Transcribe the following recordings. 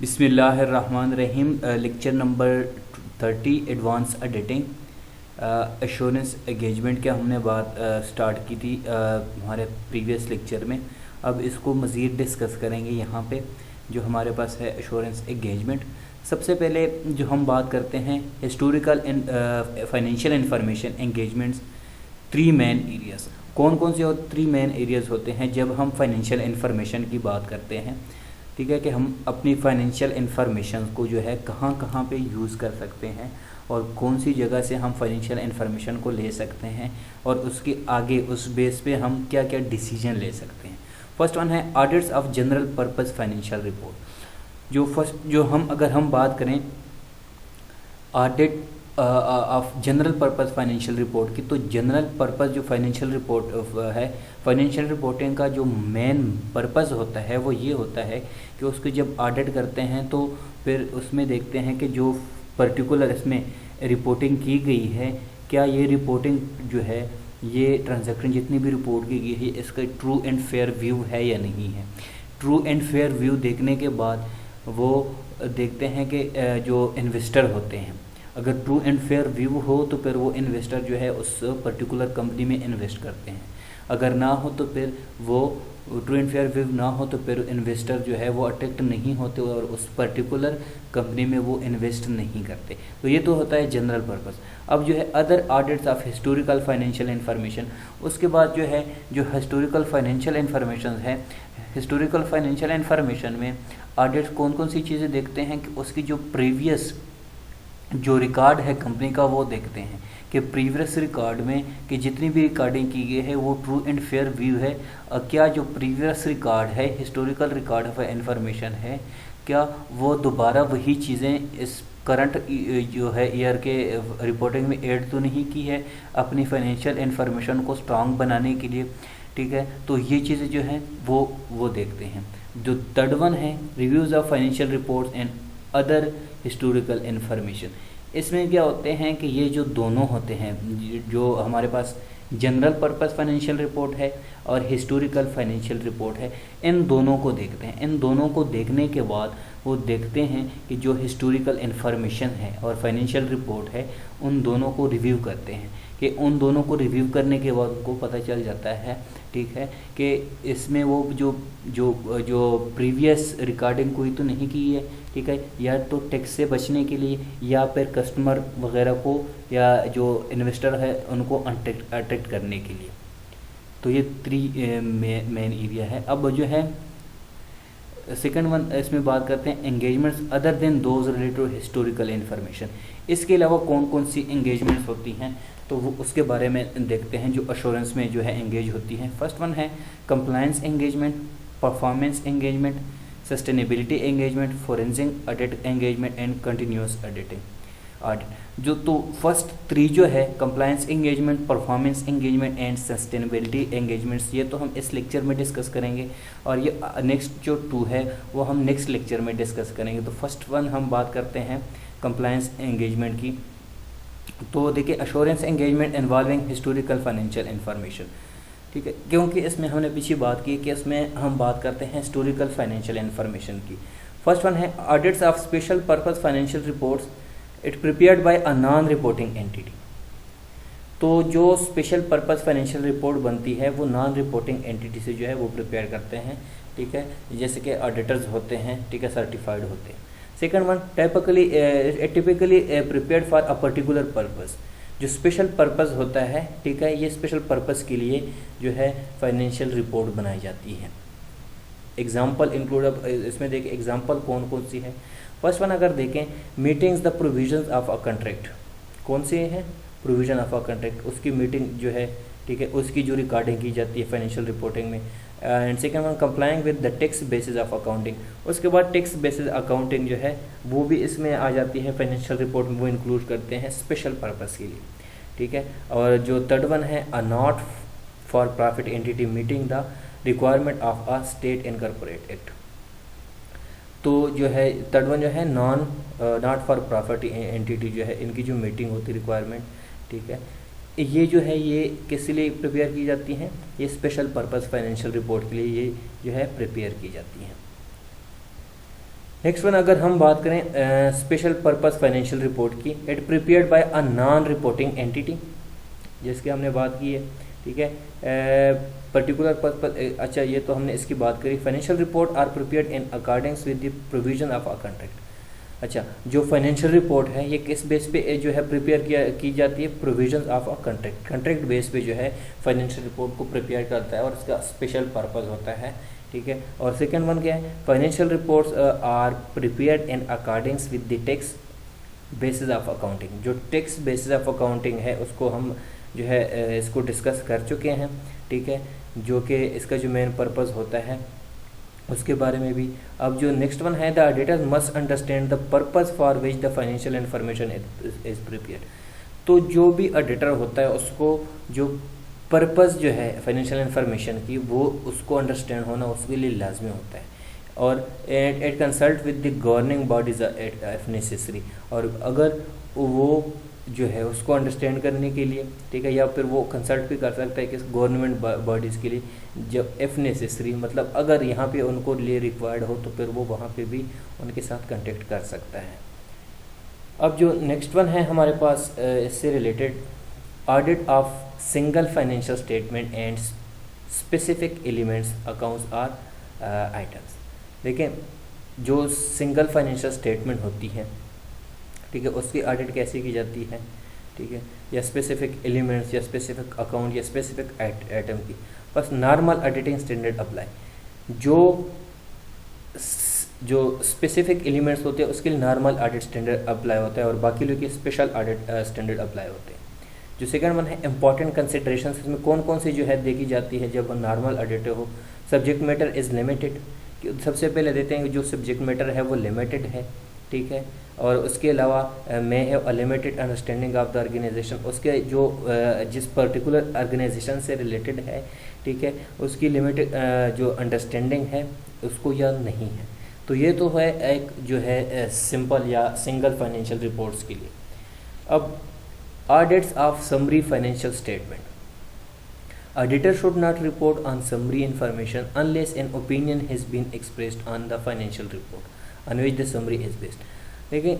बिस्मिल्लाहिर्रहमानिर्रहीम। Lecture number 30 advance editing assurance engagement की हमने बात स्टार्ट की थी हमारे प्रीवियस लेक्चर में। अब इसको मज़ीद डिस्कस करेंगे यहाँ पे जो हमारे पास है एश्योरेंस एंगेजमेंट। सबसे पहले जो हम बात करते हैं historical financial information engagements, three main areas. कौन कौन से और थ्री मेन एरियाज़ होते हैं जब हम फाइनेंशियल इंफॉर्मेशन की बात करते हैं। ठीक है कि हम अपनी फाइनेंशियल इंफॉर्मेशन को जो है कहाँ कहाँ पे यूज़ कर सकते हैं और कौन सी जगह से हम फाइनेंशियल इंफॉर्मेशन को ले सकते हैं और उसके आगे उस बेस पे हम क्या क्या डिसीजन ले सकते हैं। फर्स्ट वन है audits of general purpose financial report. जो हम अगर हम बात करें audit of general purpose financial report की, तो जनरल पर्पस जो फाइनेंशियल रिपोर्ट है, फाइनेंशियल रिपोर्टिंग का जो मेन पर्पस होता है वो ये होता है कि उसको जब ऑडिट करते हैं तो फिर उसमें देखते हैं कि जो पर्टिकुलर इसमें रिपोर्टिंग की गई है, क्या ये रिपोर्टिंग जो है ये ट्रांजैक्शन जितनी भी रिपोर्ट की गई है इसका ट्रू एंड फेयर व्यू है या नहीं है। ट्रू एंड फेयर व्यू देखने के बाद वो देखते हैं कि जो इन्वेस्टर होते हैं, अगर ट्रू एंड फेयर व्यू हो तो फिर वो इन्वेस्टर जो है उस पर्टिकुलर कंपनी में इन्वेस्ट करते हैं। अगर ना हो तो फिर वो ट्रू एंड फेयर व्यू ना हो तो फिर इन्वेस्टर जो है वो अट्रैक्ट नहीं होते और उस पर्टिकुलर कंपनी में वो इन्वेस्ट नहीं करते। तो ये तो होता है जनरल पर्पस। अब जो है other audits of historical financial information, उसके बाद जो है जो हिस्टोरिकल फाइनेंशियल इन्फॉर्मेशन है, हिस्टोरिकल फाइनेंशियल इन्फॉर्मेशन में ऑडिट्स कौन कौन सी चीज़ें देखते हैं कि उसकी जो प्रीवियस जो रिकॉर्ड है कंपनी का वो देखते हैं कि प्रीवियस रिकॉर्ड में कि जितनी भी रिकॉर्डिंग की गई है वो ट्रू एंड फेयर व्यू है। क्या जो प्रीवियस रिकॉर्ड है, हिस्टोरिकल रिकॉर्ड ऑफ इंफॉर्मेशन है, क्या वो दोबारा वही चीज़ें इस करंट जो है ईयर के रिपोर्टिंग में ऐड तो नहीं की है अपनी फाइनेंशियल इंफॉर्मेशन को स्ट्रांग बनाने के लिए। ठीक है, तो ये चीज़ें जो हैं वो देखते हैं। जो थर्ड वन है reviews of financial reports and other historical information. इसमें क्या होते हैं कि ये जो दोनों होते हैं, जो हमारे पास जनरल पर्पस फाइनेंशियल रिपोर्ट है और हिस्टोरिकल फाइनेंशियल रिपोर्ट है, इन दोनों को देखते हैं। इन दोनों को देखने के बाद वो देखते हैं कि जो हिस्टोरिकल इन्फॉर्मेशन है और फाइनेंशियल रिपोर्ट है उन दोनों को रिव्यू करते हैं कि उन दोनों को रिव्यू करने के बाद उनको पता चल जाता है, ठीक है, कि इसमें वो जो जो जो प्रीवियस रिकॉर्डिंग कोई तो नहीं की है, ठीक है, या तो टैक्स से बचने के लिए या फिर कस्टमर वगैरह को या जो इन्वेस्टर है उनको अट्रैक्ट करने के लिए। तो ये थ्री मेन एरिया है। अब जो है सेकंड वन इसमें बात करते हैं engagements other than those related to historical information. इसके अलावा कौन कौन सी एंगेजमेंट्स होती हैं तो वो उसके बारे में देखते हैं जो अश्योरेंस में जो है एंगेज होती हैं। फर्स्ट वन है compliance engagement, performance engagement, sustainability engagement, forensic audit engagement and continuous auditing audit. जो तो फर्स्ट थ्री जो है compliance engagement, performance engagement and sustainability engagements, ये तो हम इस लेक्चर में डिस्कस करेंगे और ये नेक्स्ट जो टू है वो हम नेक्स्ट लेक्चर में डिस्कस करेंगे। तो फर्स्ट वन हम बात करते हैं कंप्लायंस एंगेजमेंट की। तो देखिए assurance engagement involving historical financial information, ठीक है, क्योंकि इसमें हमने पीछे बात की कि इसमें हम बात करते हैं हिस्टोरिकल फाइनेंशियल इन्फॉर्मेशन की। फर्स्ट वन है audits of special purpose financial reports it prepared by a non reporting entity. तो जो स्पेशल पर्पस फाइनेंशियल रिपोर्ट बनती है वो नॉन रिपोर्टिंग एंटिटी से जो है वो प्रिपेयर करते हैं, ठीक है, जैसे कि ऑडिटर्स होते हैं, ठीक है, सर्टिफाइड होते हैं। Second one typically prepared for a particular purpose. जो स्पेशल पर्पस होता है, ठीक है, ये स्पेशल पर्पस के लिए जो है फाइनेंशियल रिपोर्ट बनाई जाती है। एग्जाम्पल इंक्लूड, अब इसमें देखिए एग्जाम्पल कौन कौन सी है। फर्स्ट वन अगर देखें meetings the provisions of a contract, कौन से हैं प्रोविजन ऑफ अ कॉन्ट्रैक्ट, उसकी मीटिंग जो है, ठीक है, उसकी जो रिकॉर्डिंग की जाती है फाइनेंशियल रिपोर्टिंग में। And second one complying with the tax basis of accounting, उसके बाद टैक्स बेसिस अकाउंटिंग जो है वो भी इसमें आ जाती है फाइनेंशियल रिपोर्ट में, वो इंक्लूड करते हैं स्पेशल पर्पस के लिए, ठीक है। और जो थर्ड वन है a not for profit entity meeting the requirement of a state incorporate act. तो जो है थर्ड वन जो है नॉट फॉर प्रॉफिट एंटिटी जो है इनकी जो मीटिंग होती है रिक्वायरमेंट, ठीक है, ये जो है ये किस लिए प्रिपेयर की जाती हैं, ये स्पेशल पर्पस फाइनेंशियल रिपोर्ट के लिए ये जो है प्रिपेयर की जाती हैं। नेक्स्ट वन अगर हम बात करें स्पेशल पर्पस फाइनेंशियल रिपोर्ट की, it prepared by a non reporting entity, जिसकी हमने बात की है, ठीक है। पर्टिकुलर पर्पस, अच्छा ये तो हमने इसकी बात करी। Financial report are prepared in accordings with the provision of a contract. अच्छा, जो फाइनेंशियल रिपोर्ट है ये किस बेस पे जो है प्रिपेयर की जाती है, provision of a contract, contract base पे जो है फाइनेंशियल रिपोर्ट को प्रिपेयर करता है और इसका स्पेशल पर्पस होता है, ठीक है। और सेकंड वन क्या है, financial reports are prepared in accordings with the tax basis of accounting. जो टैक्स बेसिस ऑफ अकाउंटिंग है उसको हम जो है इसको डिस्कस कर चुके हैं, ठीक है, जो कि इसका जो मेन पर्पस होता है उसके बारे में भी। अब जो नेक्स्ट वन है, the auditor must understand the purpose for which the financial information is prepared. तो जो भी ऑडिटर होता है उसको जो पर्पस जो है फाइनेंशियल इन्फॉर्मेशन की वो उसको अंडरस्टैंड होना उसके लिए लाजमी होता है। और at consult with the governing bodies if necessary, और अगर वो जो है उसको अंडरस्टैंड करने के लिए, ठीक है, या फिर वो कंसल्ट भी कर सकता है कि गवर्नमेंट बॉडीज़ के लिए, जब इफ़ नेसेसरी मतलब अगर यहाँ पे उनको लिए रिक्वायर्ड हो तो फिर वो वहाँ पे भी उनके साथ कांटेक्ट कर सकता है। अब जो नेक्स्ट वन है हमारे पास इससे related, audit of single financial statement and specific elements accounts or items. देखें, जो सिंगल फाइनेंशियल स्टेटमेंट होती है, ठीक है, उसकी ऑडिट कैसे की जाती है, ठीक है, या स्पेसिफिक एलिमेंट्स या स्पेसिफिक अकाउंट या स्पेसिफिक आइटम की, बस नॉर्मल ऑडिटिंग स्टैंडर्ड अप्लाई। जो स्पेसिफिक एलिमेंट्स होते हैं उसके लिए नॉर्मल ऑडिट स्टैंडर्ड अप्लाई होता है और बाकी लोग के स्पेशल ऑडिट स्टैंडर्ड अप्लाई होते हैं। जो सेकंड वन है, इंपॉर्टेंट कंसिडरेशन, इसमें कौन कौन सी जो है देखी जाती है जब नॉर्मल ऑडिट हो। सब्जेक्ट मैटर इज़ लिमिटेड, सबसे पहले देते हैं कि जो सब्जेक्ट मैटर है वो लिमिटेड है, ठीक है, और उसके अलावा may have a limited understanding of the organization, उसके जो जिस पर्टिकुलर ऑर्गेनाइजेशन से रिलेटेड है, ठीक है, उसकी लिमिटेड जो अंडरस्टैंडिंग है उसको या नहीं है। तो ये तो है एक जो है सिंपल या सिंगल फाइनेंशियल रिपोर्ट्स के लिए। अब audits of summary financial statement, auditor should not report on summary information unless an opinion has been expressed on the financial report on which the summary is based. लेकिन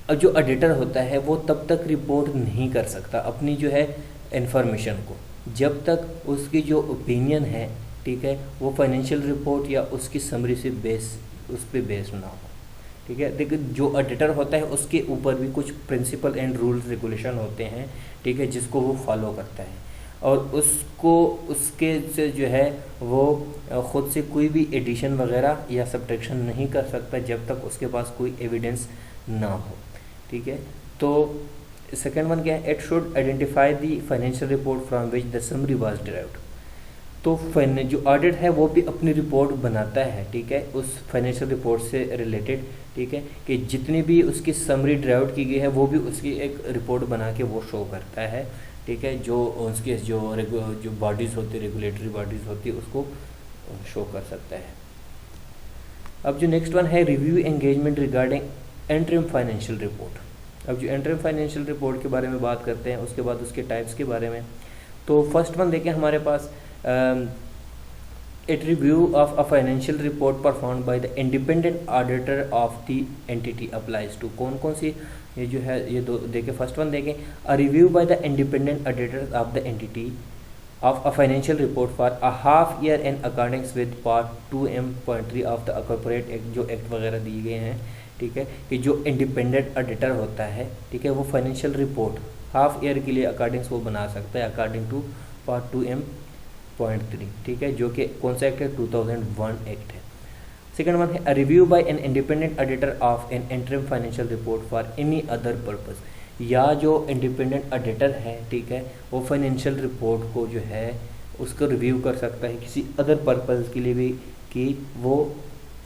अब जो auditor होता है वो तब तक रिपोर्ट नहीं कर सकता अपनी जो है इंफॉर्मेशन को जब तक उसकी जो ओपिनियन है, ठीक है, वो फाइनेंशियल रिपोर्ट या उसकी समरी से उस पर बेस्ड ना हो, ठीक है। देखिए, जो ऑडिटर होता है उसके ऊपर भी कुछ प्रिंसिपल एंड रूल्स रेगुलेशन होते हैं, ठीक है, जिसको वो फॉलो करता है और उसको उसके से जो है वो ख़ुद से कोई भी एडिशन वगैरह या सब्ट्रैक्शन नहीं कर सकता जब तक उसके पास कोई एविडेंस ना हो, ठीक है। तो सेकंड वन क्या है, it should identify the financial report from which the summary was derived. तो जो ऑडिट है वो भी अपनी रिपोर्ट बनाता है, ठीक है, उस फाइनेंशियल रिपोर्ट से रिलेटेड, ठीक है, कि जितनी भी उसकी समरी डिराइव की गई है वो भी उसकी एक रिपोर्ट बना के वो शो करता है, ठीक है, जो उसके जो बॉडीज़ होती है, रेगुलेटरी बॉडीज़ होती है, उसको शो कर सकता है। अब जो नेक्स्ट वन है, review engagement regarding interim financial report. अब जो इंटरिम फाइनेंशियल रिपोर्ट के बारे में बात करते हैं, उसके बाद उसके टाइप्स के बारे में। तो फर्स्ट वन देखें हमारे पास, it review of a financial report perform by the independent auditor of the entity applies to. कौन कौन सी ये जो है ये दो देखें। फर्स्ट वन देखें, अ review bye the independent auditor of the entity of a financial report for a half year in accordings with part 2M.3 of the corporate act, जो एक्ट वगैरह दिए गए हैं, ठीक है, कि जो इंडिपेंडेंट ऑडिटर होता है, ठीक है, वो फाइनेंशियल रिपोर्ट हाफ ईयर के लिए अकॉर्डिंग्स वो बना सकता है अकॉर्डिंग टू पार्ट 2M.3, ठीक है, जो कि कौन सा एक्ट है, 2001 एक्ट है। सेकंड वन है, a review by an independent auditor of an interim financial report for any other purpose, या जो इंडिपेंडेंट ऑडिटर है, ठीक है, वो फाइनेंशियल रिपोर्ट को जो है उसको रिव्यू कर सकता है किसी अदर पर्पस के लिए भी, कि वो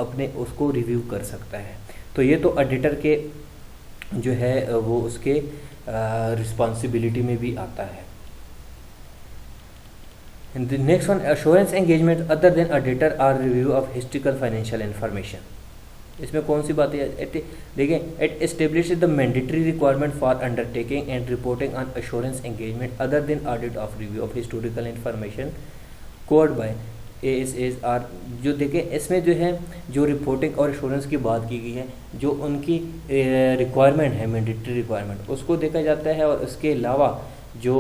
अपने उसको रिव्यू कर सकता है। तो ये तो ऑडिटर के जो है वो उसके रिस्पॉन्सिबिलिटी में भी आता है। And the next one, assurance engagement other than auditor or review of historical financial information. इसमें कौन सी बातें देखें, it establishes the mandatory requirement for undertaking and reporting on assurance engagement other than audit of review of historical information covered by ASAR जो देखें, इसमें जो है जो रिपोर्टिंग और एश्योरेंस की बात की गई है, जो उनकी रिक्वायरमेंट है, मैंडेटरी रिक्वायरमेंट, उसको देखा जाता है। और उसके अलावा जो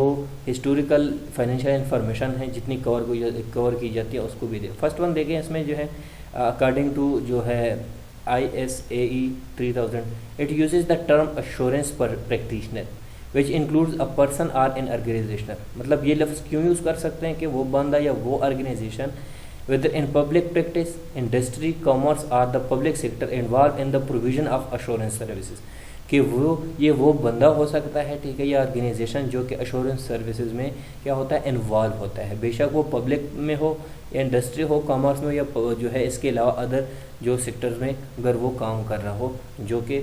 हिस्टोरिकल फाइनेंशियल इंफॉर्मेशन है जितनी कवर की जाती है उसको भी दे। फर्स्ट वन देखें, इसमें जो है अकॉर्डिंग टू जो है ISAE 3000, it uses the term assurance पर practitioner which includes a person or an organization. मतलब ये लफ्ज़ क्यों यूज़ कर सकते हैं कि वो बंदा या वो organisation whether in public practice, industry, commerce or the public sector involved in the provision of assurance services, कि वो बंदा हो सकता है, ठीक है, या ऑर्गेनाइजेशन जो कि एश्योरेंस सर्विसेज में क्या होता है, इन्वॉल्व होता है। बेशक वो पब्लिक में हो या इंडस्ट्री हो, कॉमर्स में, या जो है इसके अलावा अदर जो सेक्टर्स में अगर वो काम कर रहा हो जो कि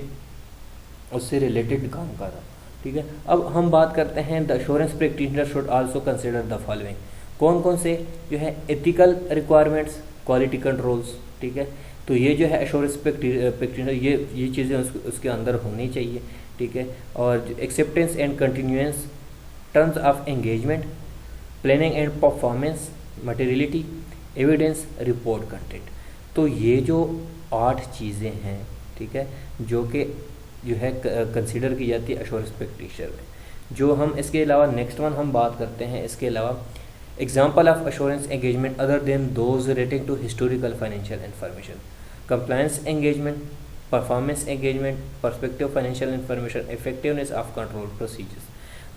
उससे रिलेटेड काम कर रहा हो, ठीक है। अब हम बात करते हैं the assurance practitioner should also consider the following. कौन कौन से जो है एथिकल रिक्वायरमेंट्स, क्वालिटी कंट्रोल्स, ठीक है। तो ये जो है एश्योरेंस प्रैक्टिशनर ये चीज़ें उसके अंदर होनी चाहिए, ठीक है। और acceptance and continuance, terms of engagement, planning and performance, materiality, evidence, report content. तो ये जो 8 चीज़ें हैं, ठीक है, जो कि जो है कंसिडर की जाती है एश्योरेंस प्रैक्टिशनर में। जो हम इसके अलावा नेक्स्ट वन हम बात करते हैं, इसके अलावा example of assurance engagement other than those relating to historical financial information, compliance engagement, performance engagement, perspective financial information, effectiveness of control procedures.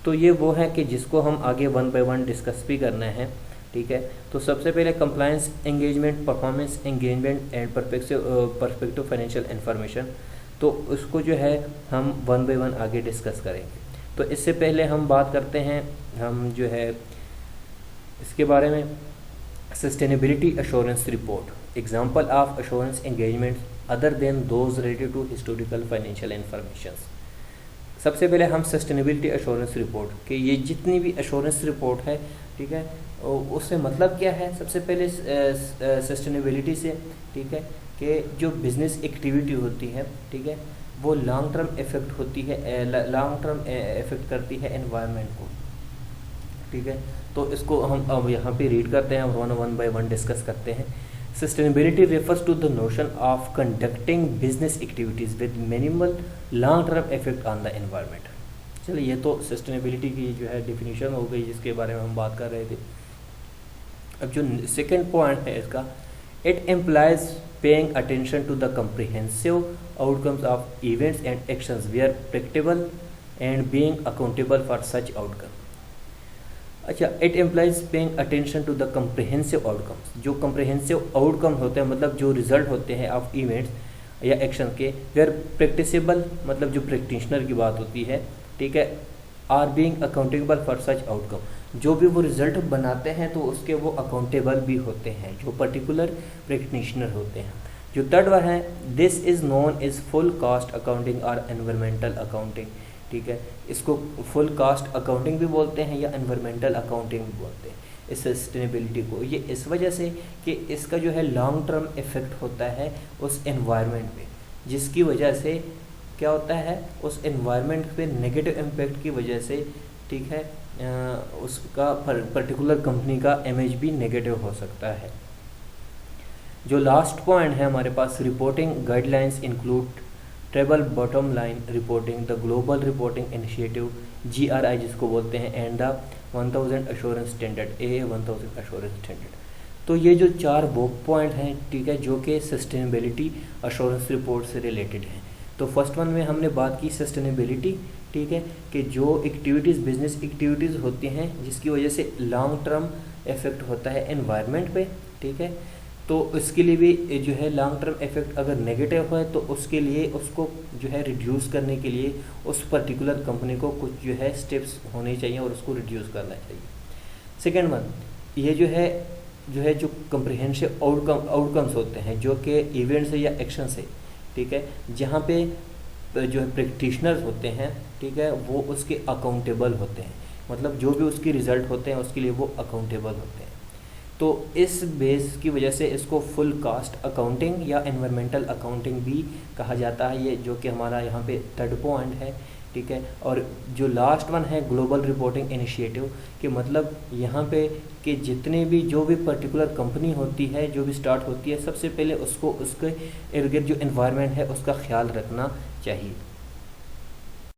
तो ये वो है कि जिसको हम आगे 1 बाय 1 डिस्कस भी करना है, ठीक है। तो सबसे पहले compliance engagement, performance engagement and perspective financial information, तो उसको जो है हम 1 बाय 1 आगे डिस्कस करेंगे। तो इससे पहले हम बात करते हैं, हम जो है इसके बारे में sustainability assurance report, example of assurance engagement other than those related to historical financial information. सबसे पहले हम सस्टेनेबिलिटी एश्योरेंस रिपोर्ट कि ये जितनी भी एश्योरेंस रिपोर्ट है, ठीक है, उससे मतलब क्या है। सबसे पहले सस्टेनेबिलिटी से, ठीक है, कि जो बिजनेस एक्टिविटी होती है, ठीक है, वो लॉन्ग टर्म इफेक्ट होती है, लॉन्ग टर्म इफेक्ट करती है एनवायरनमेंट को, ठीक है। तो इसको हम अब यहाँ पे रीड करते हैं, 1 बाय 1 डिस्कस करते हैं। Sustainability refers to the notion of conducting business activities with minimal long term effect on the environment. चलिए, ये तो सस्टेनेबिलिटी की जो है डिफिनीशन हो गई जिसके बारे में हम बात कर रहे थे। अब जो सेकेंड पॉइंट है इसका, it employs paying attention to the comprehensive outcomes of events and actions we are practical and being accountable for such outcome. अच्छा, it employs paying attention to the comprehensive outcomes. जो comprehensive outcome होते हैं, मतलब जो result होते हैं of events या action के, वे आर प्रैक्टिसेबल, मतलब जो प्रैक्टिशनर की बात होती है, ठीक है, are being accountable for such outcome. जो भी वो रिजल्ट बनाते हैं तो उसके वो अकाउंटेबल भी होते हैं, जो पर्टिकुलर प्रैक्टिशनर होते हैं। जो थर्ड वन है, this is known is full cost accounting और एनवायरमेंटल अकाउंटिंग, ठीक है। इसको फुल कास्ट अकाउंटिंग भी बोलते हैं या एनवायरमेंटल अकाउंटिंग भी बोलते हैं इस सस्टेनेबिलिटी को। ये इस वजह से कि इसका जो है लॉन्ग टर्म इफेक्ट होता है उस एनवायरनमेंट पे, जिसकी वजह से क्या होता है, उस एनवायरनमेंट पे नेगेटिव इम्पैक्ट की वजह से, ठीक है, उसका पर्टिकुलर कंपनी का इमेज भी नेगेटिव हो सकता है। जो लास्ट पॉइंट है हमारे पास, reporting guidelines include treble bottom line reporting, the global reporting initiative GRI जिसको बोलते हैं, and the 1000 assurance standard, AA1000 assurance standard. तो ये जो 4 पॉइंट हैं, ठीक है, जो कि सस्टेनेबिलिटी एश्योरेंस रिपोर्ट से रिलेटेड हैं। तो फर्स्ट वन में हमने बात की सस्टेनेबिलिटी, ठीक है, कि जो एक्टिविटीज़, बिजनेस एक्टिविटीज़ होती हैं जिसकी वजह से लॉन्ग टर्म इफेक्ट होता है एनवायरनमेंट पे, ठीक है। तो इसके लिए भी जो है लॉन्ग टर्म इफेक्ट अगर नेगेटिव है तो उसके लिए उसको जो है रिड्यूस करने के लिए उस पर्टिकुलर कंपनी को कुछ जो है स्टेप्स होने चाहिए और उसको रिड्यूस करना चाहिए। सेकेंड वन, ये जो है कम्प्रिहेंसिव आउटकम्स होते हैं जो कि इवेंट्स या एक्शन से, ठीक है, जहाँ पे जो है प्रैक्टिशनर्स होते हैं, ठीक है, वो उसके अकाउंटेबल होते हैं, मतलब जो भी उसके रिजल्ट होते हैं उसके लिए वो अकाउंटेबल होते हैं। तो इस बेस की वजह से इसको फुल कास्ट अकाउंटिंग या एनवायरमेंटल अकाउंटिंग भी कहा जाता है। ये जो कि हमारा यहाँ पे थर्ड पॉइंट है ठीक है। और जो लास्ट वन है ग्लोबल रिपोर्टिंग इनिशिएटिव, कि मतलब यहाँ पे कि जितने भी जो भी पर्टिकुलर कंपनी होती है, जो भी स्टार्ट होती है, सबसे पहले उसको उसके इर्द गिर्द जो इन्वायरमेंट है उसका ख्याल रखना चाहिए।